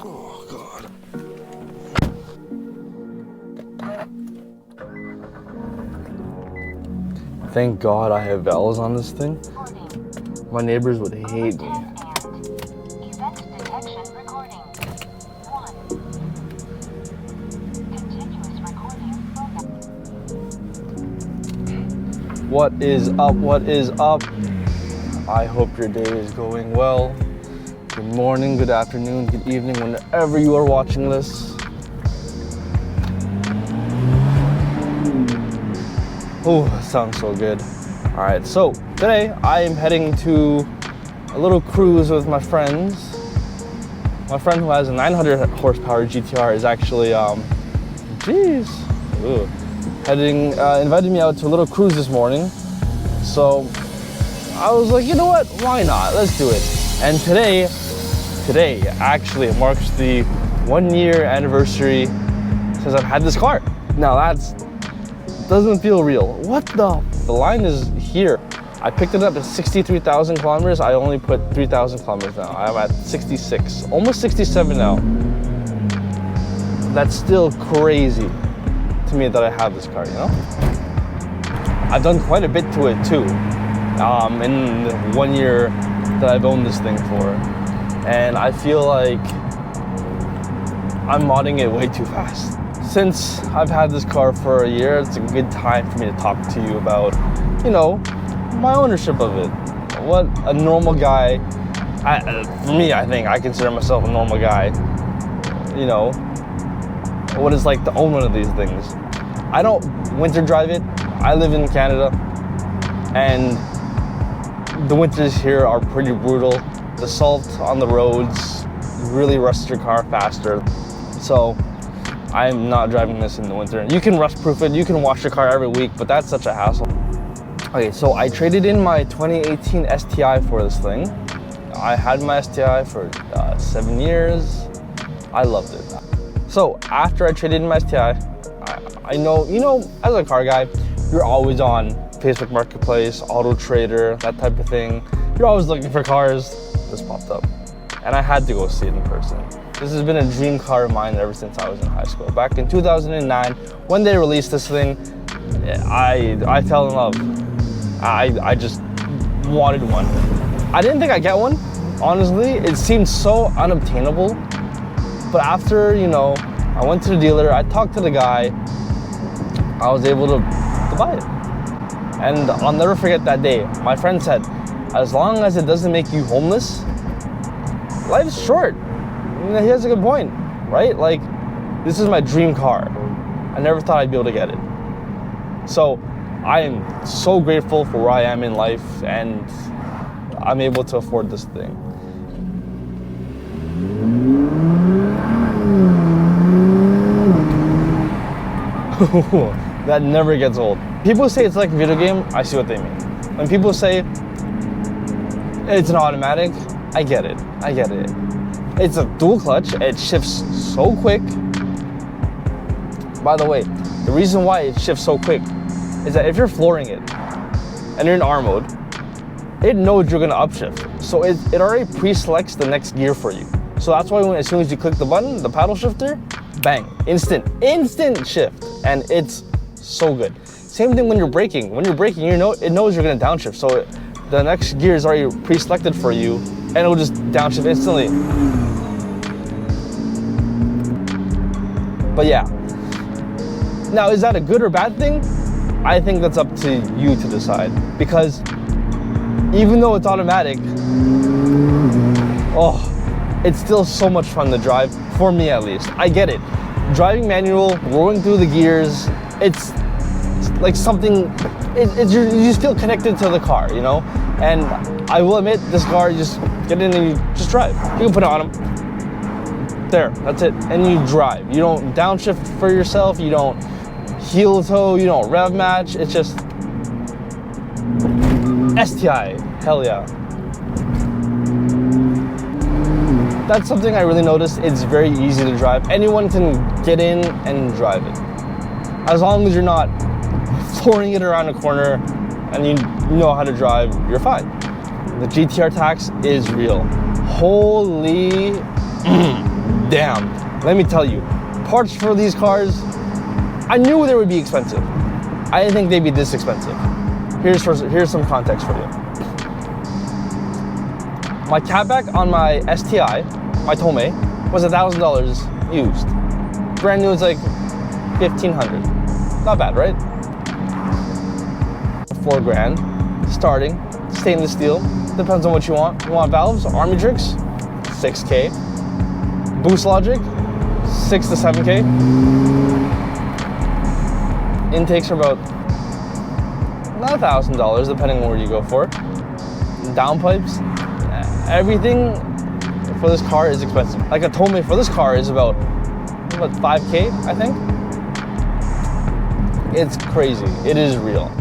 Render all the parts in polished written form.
Oh God. Thank God I have valves on this thing. My neighbors would hate me. What is up? What is up? I hope your day is going well. Good morning, good afternoon, good evening, whenever you are watching this. Oh, sounds so good. All right, so today I am heading to a little cruise with my friends. My friend who has a 900 horsepower GTR is actually, invited me out to a little cruise this morning. So I was like, you know what, why not? Let's do it. And today actually marks the 1 year anniversary since I've had this car. Now doesn't feel real. What the line is here. I picked it up at 63,000 kilometers. I only put 3,000 kilometers now. I'm at 66, almost 67 now. That's still crazy to me that I have this car, you know? I've done quite a bit to it too, in the 1 year that I've owned this thing for. And I feel like I'm modding it way too fast. Since I've had this car for a year, it's a good time for me to talk to you about, you know, my ownership of it. What a normal guy, for me, I think I consider myself a normal guy, you know, what it's like to own one of these things. I don't winter drive it. I live in Canada, and the winters here are pretty brutal. The salt on the roads really rusts your car faster. So I'm not driving this in the winter. You can rust proof it, you can wash your car every week, but that's such a hassle. Okay, so I traded in my 2018 STI for this thing. I had my STI for 7 years. I loved it. So after I traded in my STI, I know, you know, as a car guy, you're always on Facebook Marketplace, Auto Trader, that type of thing. You're always looking for cars. This popped up, and I had to go see it in person. This has been a dream car of mine ever since I was in high school. Back in 2009, when they released this thing, I fell in love. I just wanted one. I didn't think I'd get one, honestly. It seemed so unobtainable. But after, you know, I went to the dealer, I talked to the guy, I was able to buy it. And I'll never forget that day. My friend said, as long as it doesn't make you homeless, life's short. And he has a good point, right? Like, this is my dream car. I never thought I'd be able to get it. So I am so grateful for where I am in life, and I'm able to afford this thing. That never gets old. People say it's like a video game, I see what they mean. When people say it's an automatic, I get it. It's a dual clutch, it shifts so quick. By the way, the reason why it shifts so quick is that if you're flooring it and you're in R mode, it knows you're gonna upshift. So it already pre-selects the next gear for you. So that's why as soon as you click the button, the paddle shifter, bang, instant shift. And it's so good. Same thing when you're braking. When you're braking, it knows you're gonna downshift. So the next gear is already pre-selected for you, and it'll just downshift instantly. But yeah. Now, is that a good or bad thing? I think that's up to you to decide. Because even though it's automatic, it's still so much fun to drive, for me at least. I get it. Driving manual, rolling through the gears, it's like something, you just feel connected to the car, you know? And I will admit, this car, you just get in and you just drive. You can put it on them. There, that's it. And you drive. You don't downshift for yourself, you don't heel toe, you don't rev match. It's just STI, hell yeah. That's something I really noticed. It's very easy to drive. Anyone can get in and drive it. As long as you're not flooring it around a corner and know how to drive, you're fine. The GTR tax is real. Holy damn. Let me tell you, parts for these cars, I knew they would be expensive. I didn't think they'd be this expensive. Here's some context for you. My catback on my STI, my Tomei, was $1,000 used. Brand new is like $1,500. Not bad, right? $4,000, starting, stainless steel. Depends on what you want. You want valves, army tricks, $6K. Boost logic, $6 to $7K. Intakes are about not $1,000, depending on where you go for. Downpipes, everything for this car is expensive. Like a Tomei for this car is about 5K, I think. It's crazy. It is real.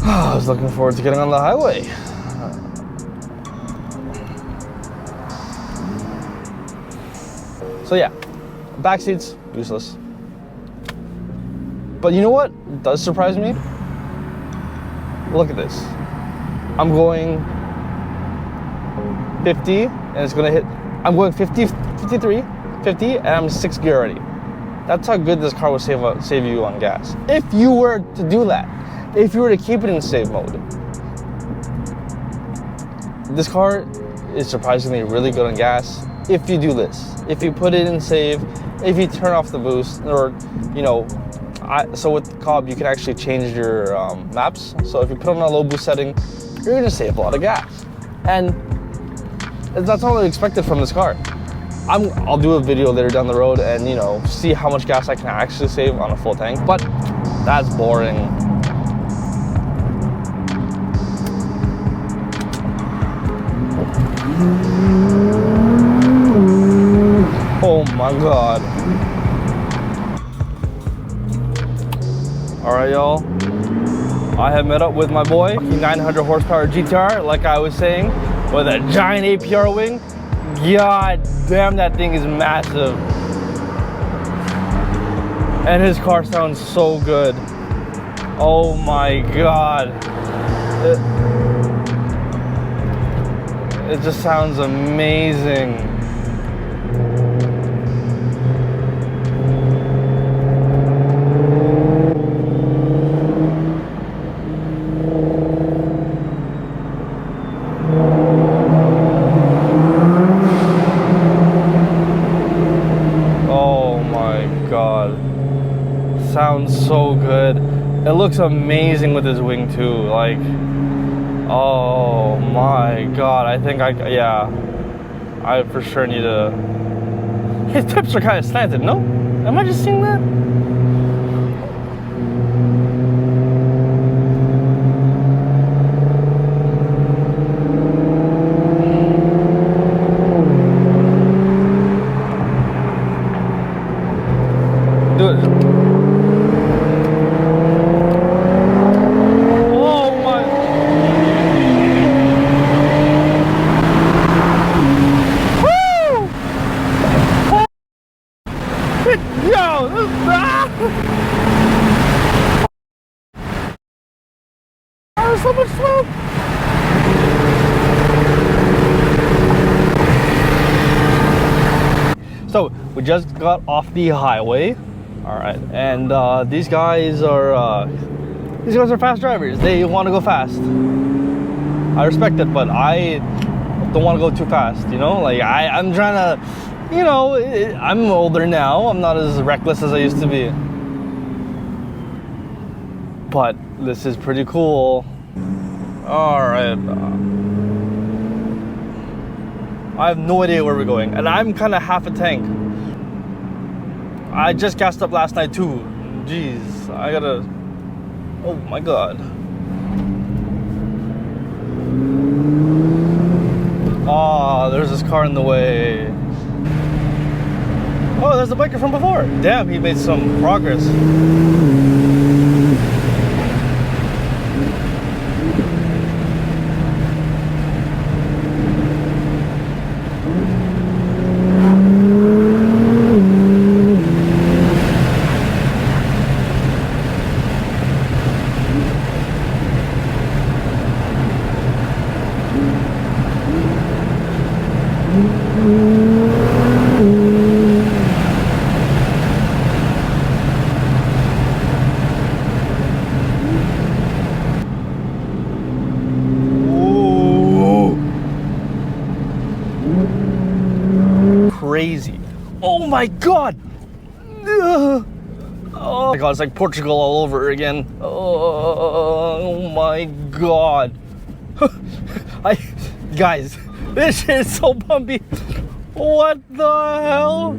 I was looking forward to getting on the highway. So yeah, back seats, useless. But you know what does surprise me? Look at this. I'm going 50 and it's gonna hit, I'm going 50, 53, 50 and I'm 6th gear already. That's how good this car will save you on gas. If you were to do that, if you were to keep it in save mode. This car is surprisingly really good on gas if you do this. If you put it in save, if you turn off the boost, or, you know, so with Cobb, you can actually change your maps. So if you put on a low boost setting, you're gonna save a lot of gas. And that's all I expected from this car. I'll do a video later down the road and, you know, see how much gas I can actually save on a full tank, but that's boring. Oh my God. All right, y'all. I have met up with my boy, 900 horsepower GTR, like I was saying, with a giant APR wing. God damn, that thing is massive. And his car sounds so good. Oh my God. It just sounds amazing. Sounds so good. It looks amazing with his wing too. Like, oh my God. I think yeah, I for sure need to. His tips are kind of slanted, no? Am I just seeing that? Do it. There's so much smoke. So we just got off the highway. All right, and these guys are fast drivers. They want to go fast. I respect it, but I don't want to go too fast. You know, like I'm trying to, you know, I'm older now. I'm not as reckless as I used to be. But this is pretty cool. All right. I have no idea where we're going, and I'm kind of half a tank. I just gassed up last night too. Jeez, I gotta. Oh my God. Oh, there's this car in the way. Oh, there's the biker from before. Damn, he made some progress. Oh my god! Ugh. Oh my god, it's like Portugal all over again. Oh my god. Guys, this shit is so bumpy. What the hell?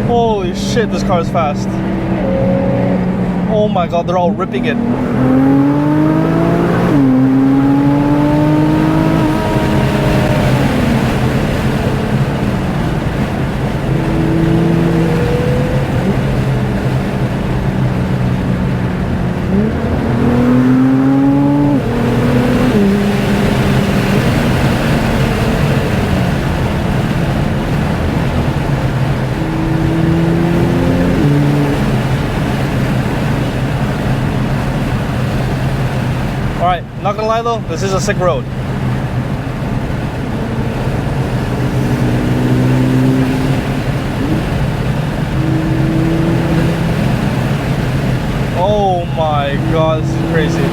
Holy shit, this car is fast. Oh my god, they're all ripping it. Alright, not gonna lie though, this is a sick road. Oh my god, this is crazy.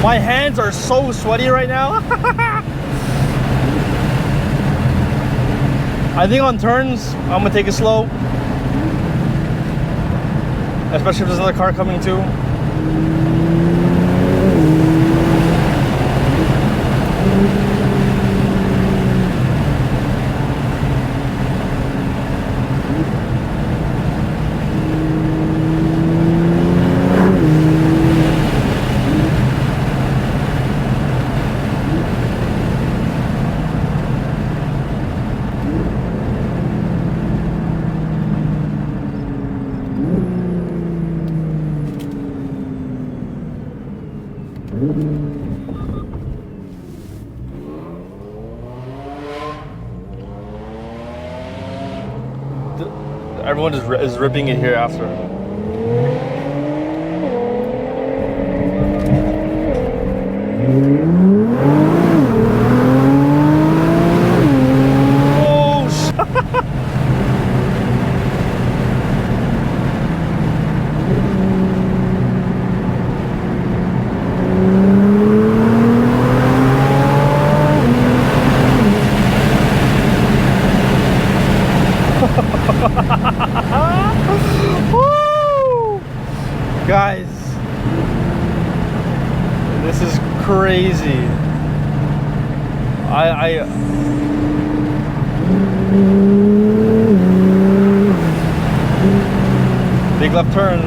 My hands are so sweaty right now. I think on turns, I'm gonna take it slow. Especially if there's another car coming too. Everyone is ripping it here after. Oh shit. Woo! Guys, this is crazy. Big left turn.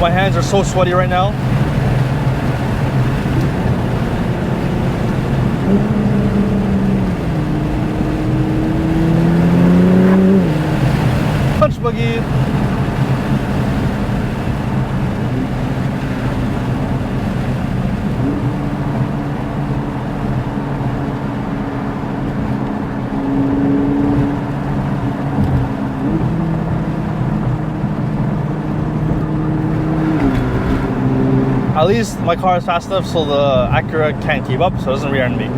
My hands are so sweaty right now. Punch buggy. At least my car is fast enough so the Acura can't keep up, so it doesn't rear-end me.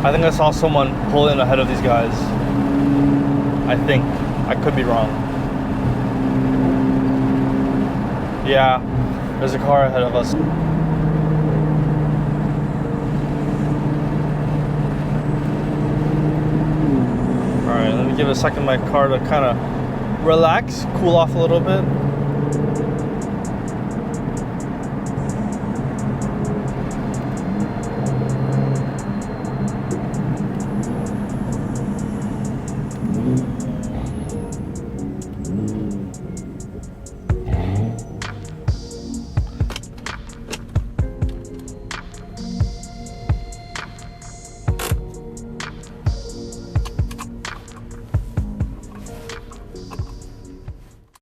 I think I saw someone pull in ahead of these guys. I think. I could be wrong. Yeah, there's a car ahead of us. Alright, let me give it a second my car to kind of relax, cool off a little bit.